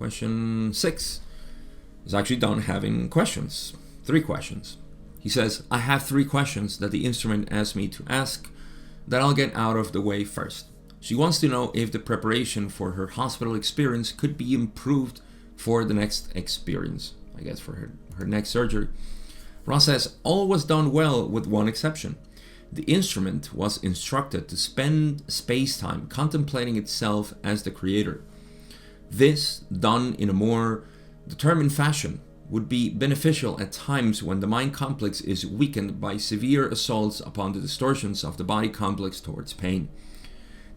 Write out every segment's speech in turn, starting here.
Question 6 is actually done having questions. 3 questions. He says, I have 3 questions that the instrument asked me to ask that I'll get out of the way first. She wants to know if the preparation for her hospital experience could be improved for the next experience, I guess for her next surgery. Ross says, all was done well with one exception. The instrument was instructed to spend space-time contemplating itself as the creator. This, done in a more determined fashion, would be beneficial at times when the mind complex is weakened by severe assaults upon the distortions of the body complex towards pain.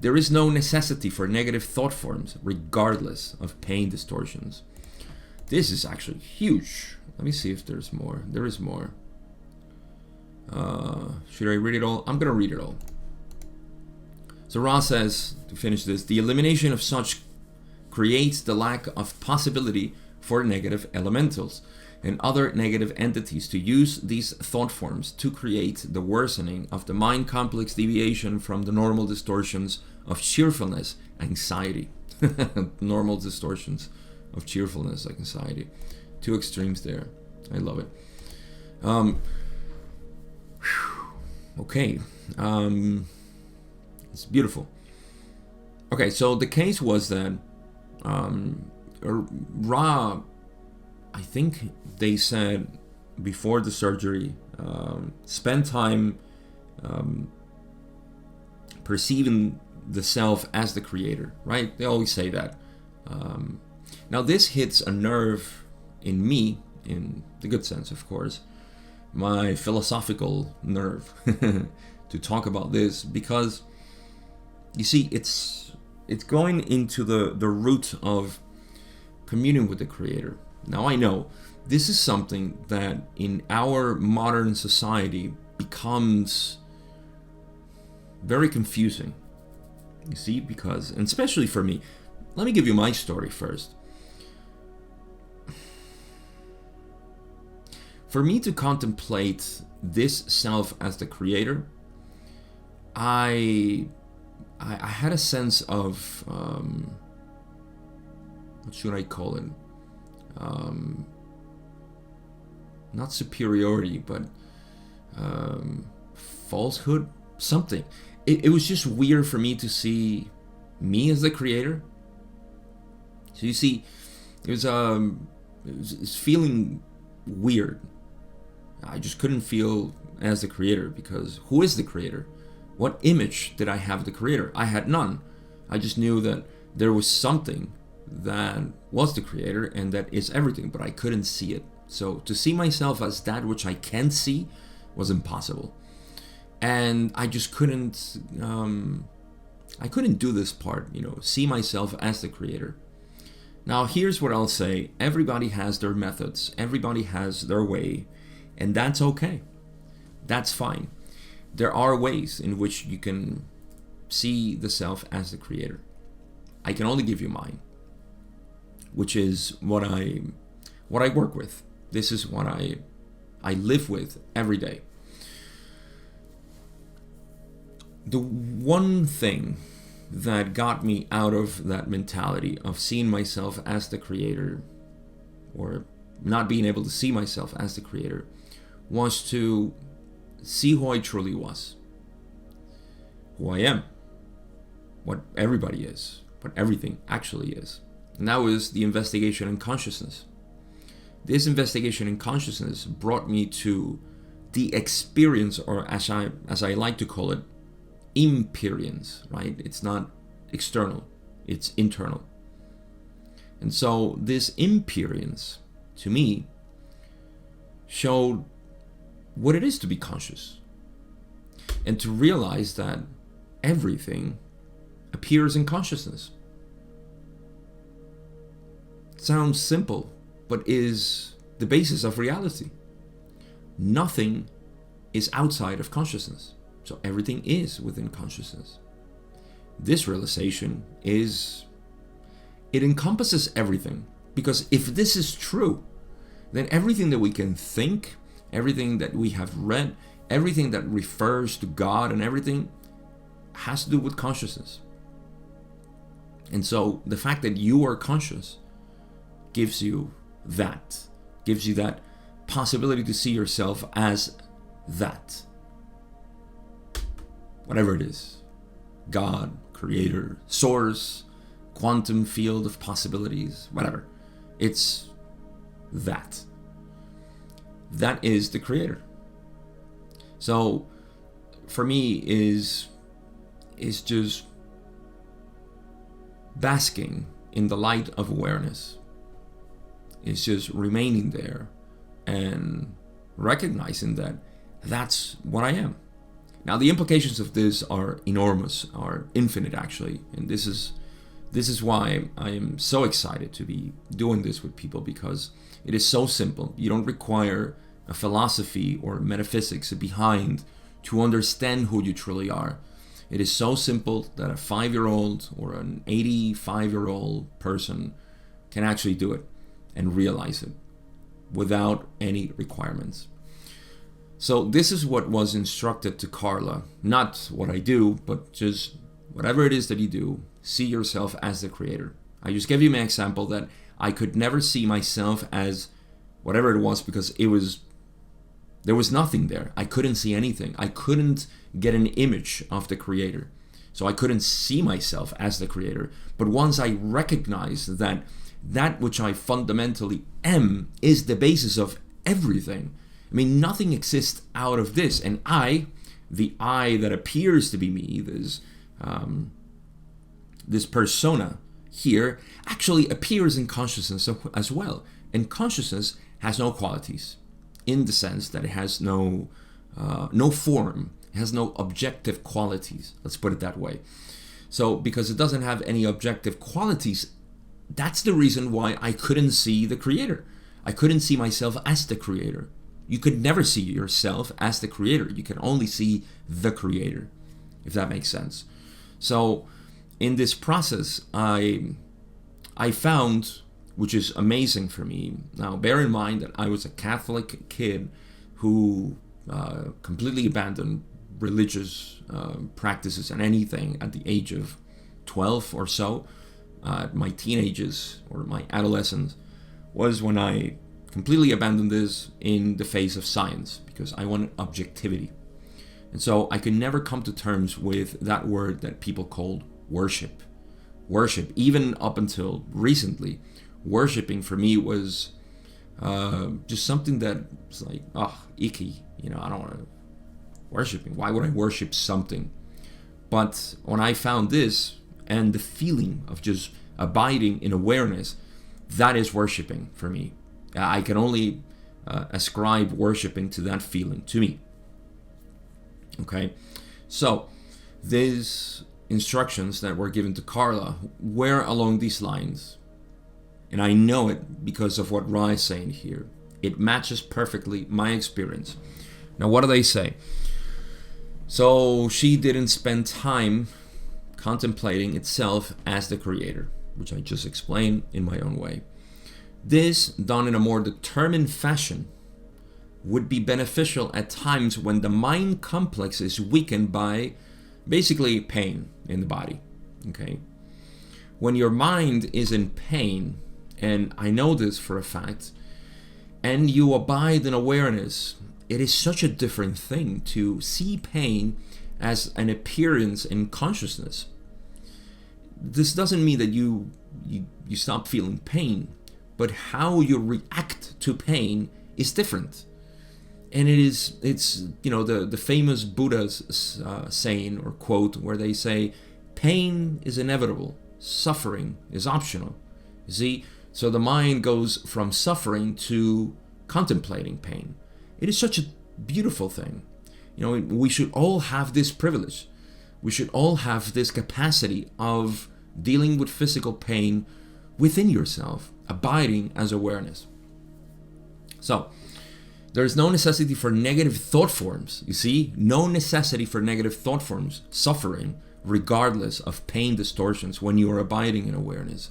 There is no necessity for negative thought forms, regardless of pain distortions. This is actually huge. Let me see if there's more. There is more. Should I read it all? I'm going to read it all. So Ross says, to finish this, the elimination of such creates the lack of possibility for negative elementals and other negative entities to use these thought forms to create the worsening of the mind complex deviation from the normal distortions of cheerfulness, anxiety. Normal distortions of cheerfulness, like anxiety. 2 extremes there. I love it. Okay. It's beautiful. Okay, so the case was that Ra, I think they said before the surgery, spend time perceiving the self as the creator, right? They always say that. Now this hits a nerve in me, in the good sense, of course, my philosophical nerve to talk about this, because you see, it's going into the root of communing with the creator. Now I know this is something that in our modern society becomes very confusing. You see, because, and especially for me, let me give you my story first. For me to contemplate this self as the creator, I had a sense of, what should I call it? Not superiority, but falsehood, something. It was just weird for me to see me as the creator. So you see, it was feeling weird. I just couldn't feel as the creator, because who is the creator? What image did I have of the creator? I had none. I just knew that there was something that was the creator and that is everything, but I couldn't see it. So to see myself as that which I can see was impossible. And I just couldn't, I couldn't do this part, see myself as the creator. Now here's what I'll say. Everybody has their methods. Everybody has their way. And that's okay. That's fine. There are ways in which you can see the self as the creator. I can only give you mine, which is what I work with. This is what I live with every day. The one thing that got me out of that mentality of seeing myself as the creator, or not being able to see myself as the creator, was to see who I truly was, who I am, what everybody is, what everything actually is. And that was the investigation in consciousness. This investigation in consciousness brought me to the experience, or as I like to call it, imperience, right? It's not external, it's internal. And so this imperience, to me, showed what it is to be conscious, and to realize that everything appears in consciousness. It sounds simple, but is the basis of reality. Nothing is outside of consciousness, so everything is within consciousness. This realization it encompasses everything, because if this is true, then everything that we can think, everything that we have read, everything that refers to God and everything has to do with consciousness. And so the fact that you are conscious gives you that, possibility to see yourself as that. Whatever it is. God, creator, source, quantum field of possibilities, whatever. It's that. That is the creator. So for me is just basking in the light of awareness. It's just remaining there and recognizing that that's what I am. Now the implications of this are enormous, are infinite actually, and this is why I am so excited to be doing this with people, because it is so simple. You don't require a philosophy or metaphysics behind to understand who you truly are. It is so simple that a 5-year-old or an 85-year-old person can actually do it and realize it without any requirements. So this is what was instructed to Carla. Not what I do, but just whatever it is that you do, see yourself as the creator. I just gave you my example that I could never see myself as whatever it was, because there was nothing there. I couldn't see anything. I couldn't get an image of the creator. So I couldn't see myself as the creator. But once I recognized that which I fundamentally am is the basis of everything. I mean, nothing exists out of this. And the I that appears to be me, this persona here, actually appears in consciousness as well. And consciousness has no qualities, in the sense that it has no form, it has no objective qualities. Let's put it that way. So because it doesn't have any objective qualities, that's the reason why I couldn't see the creator. I couldn't see myself as the creator. You could never see yourself as the creator. You can only see the creator, if that makes sense. So in this process, I found, which is amazing for me. Now, bear in mind that I was a Catholic kid who completely abandoned religious practices and anything at the age of 12 or so. My teenagers or my adolescence was when I completely abandoned this in the face of science, because I wanted objectivity. And so I could never come to terms with that word that people called worship. Worship, even up until recently, worshiping for me was just something that was like, icky. I don't want to worshiping. Why would I worship something? But when I found this and the feeling of just abiding in awareness, that is worshiping for me. I can only ascribe worshiping to that feeling, to me. Okay, so these instructions that were given to Carla were along these lines. And I know it because of what Ra is saying here. It matches perfectly my experience. Now, what do they say? So she didn't spend time contemplating itself as the creator, which I just explained in my own way. This, done in a more determined fashion, would be beneficial at times when the mind complex is weakened by basically pain in the body. Okay? When your mind is in pain, and I know this for a fact, and you abide in awareness, it is such a different thing to see pain as an appearance in consciousness. This doesn't mean that you stop feeling pain, but how you react to pain is different. And it's the famous Buddha's saying or quote where they say, pain is inevitable, suffering is optional. You see, so the mind goes from suffering to contemplating pain. It is such a beautiful thing. We should all have this privilege. We should all have this capacity of dealing with physical pain within yourself, abiding as awareness. So, there is no necessity for negative thought forms. You see, no necessity for negative thought forms, suffering, regardless of pain distortions when you are abiding in awareness.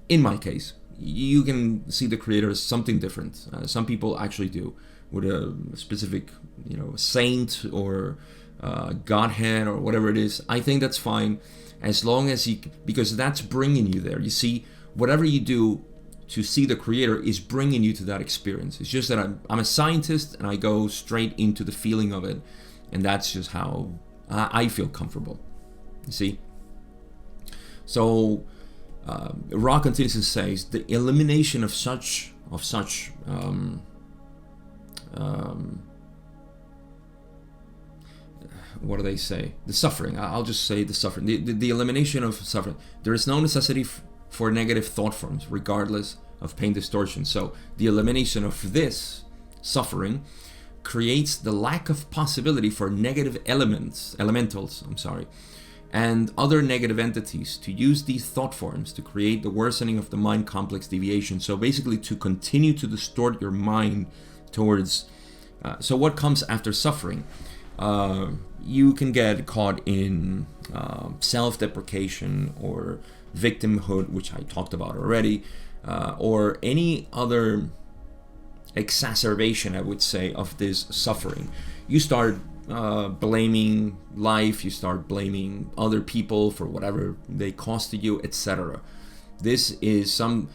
In my case, you can see the creator as something different. Some people actually do, with a specific, saint or Godhead or whatever it is. I think that's fine, as long as because that's bringing you there. You see, whatever you do to see the creator is bringing you to that experience. It's just that I'm a scientist and I go straight into the feeling of it, and that's just how I feel comfortable. You see? So Ra continues and says, the elimination of such what do they say? The suffering. I'll just say the suffering. The elimination of suffering. There is no necessity for negative thought forms, regardless of pain distortion. So the elimination of this suffering creates the lack of possibility for negative elementals, and other negative entities to use these thought forms to create the worsening of the mind complex deviation. So basically to continue to distort your mind towards, so what comes after suffering? You can get caught in self-deprecation or victimhood, which I talked about already, or any other exacerbation, I would say, of this suffering. You start blaming life, you start blaming other people for whatever they caused to you, etc. This is some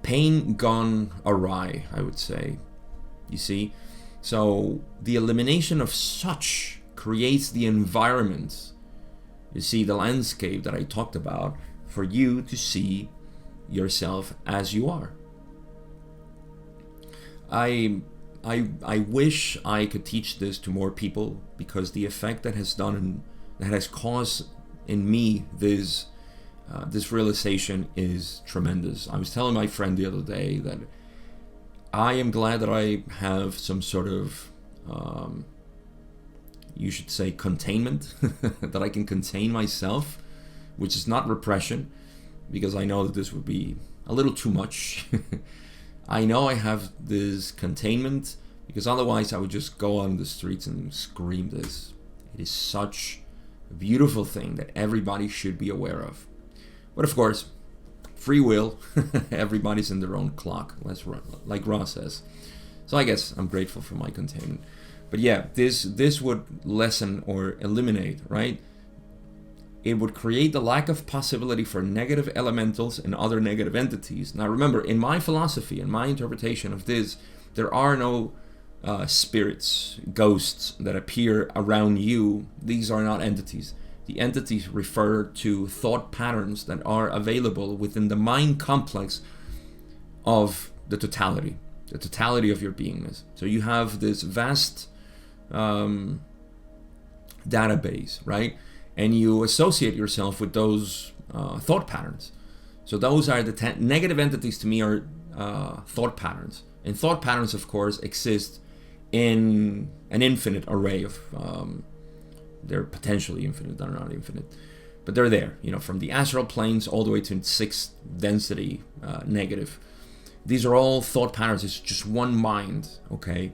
pain gone awry, I would say. You see? So the elimination of such creates the environment, you see, the landscape that I talked about, for you to see yourself as you are. I wish I could teach this to more people, because the effect that has caused in me this realization is tremendous. I was telling my friend the other day that I am glad that I have some sort of you should say containment, that I can contain myself, which is not repression, because I know that this would be a little too much. I know I have this containment because otherwise I would just go on the streets and scream this. It is such a beautiful thing that everybody should be aware of. But of course, free will, everybody's in their own clock, like Ross says. So I guess I'm grateful for my containment. But yeah, this would lessen or eliminate, right? It would create the lack of possibility for negative elementals and other negative entities. Now remember, in my philosophy and my interpretation of this, there are no spirits, ghosts that appear around you. These are not entities. The entities refer to thought patterns that are available within the mind complex of the totality of your beingness. So you have this vast database, right? And you associate yourself with those thought patterns. So those are the negative entities to me are thought patterns. And thought patterns, of course, exist in an infinite array of, they're potentially infinite, they're not infinite, but they're there, from the astral planes all the way to 6th density negative. These are all thought patterns. It's just one mind, okay?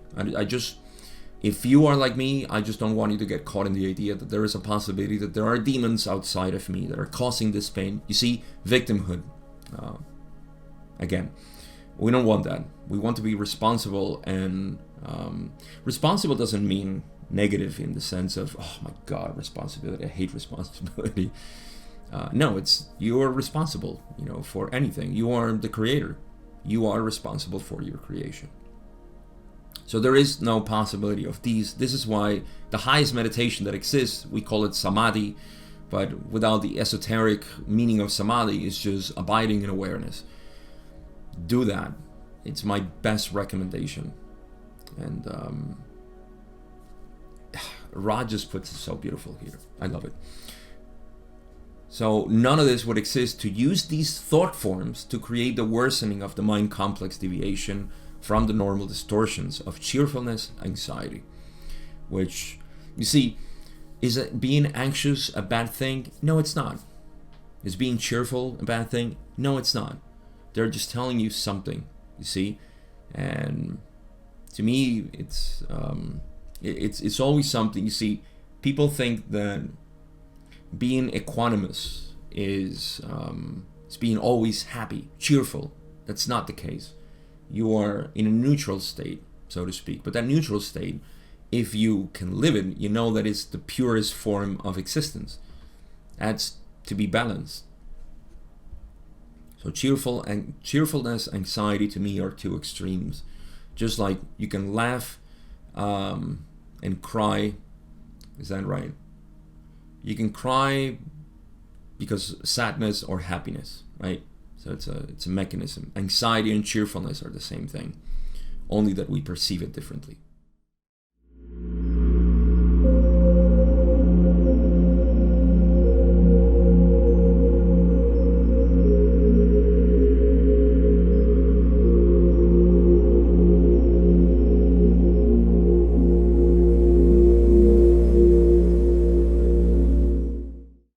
If you are like me, I just don't want you to get caught in the idea that there is a possibility that there are demons outside of me that are causing this pain. You see, victimhood. Again, we don't want that. We want to be responsible, and responsible doesn't mean negative in the sense of, oh my God, responsibility. I hate responsibility. No, it's you're responsible, for anything. You are the creator. You are responsible for your creation. So there is no possibility of these. This is why the highest meditation that exists, we call it samadhi, but without the esoteric meaning of samadhi, is just abiding in awareness. Do that. It's my best recommendation. And Rod just puts it so beautiful here. I love it. So none of this would exist to use these thought forms to create the worsening of the mind complex deviation from the normal distortions of cheerfulness, anxiety. Which, you see, is being anxious a bad thing? No, it's not. Is being cheerful a bad thing? No, it's not. They're just telling you something, you see? And to me, it's always something. You see, people think that being equanimous is being always happy, cheerful. That's not the case. You are in a neutral state, so to speak. But that neutral state, if you can live it, you know that it's the purest form of existence. That's to be balanced. So cheerfulness, anxiety to me are two extremes. Just like you can laugh and cry. Is that right? You can cry because sadness or happiness, right? So it's a mechanism. Anxiety and cheerfulness are the same thing, only that we perceive it differently.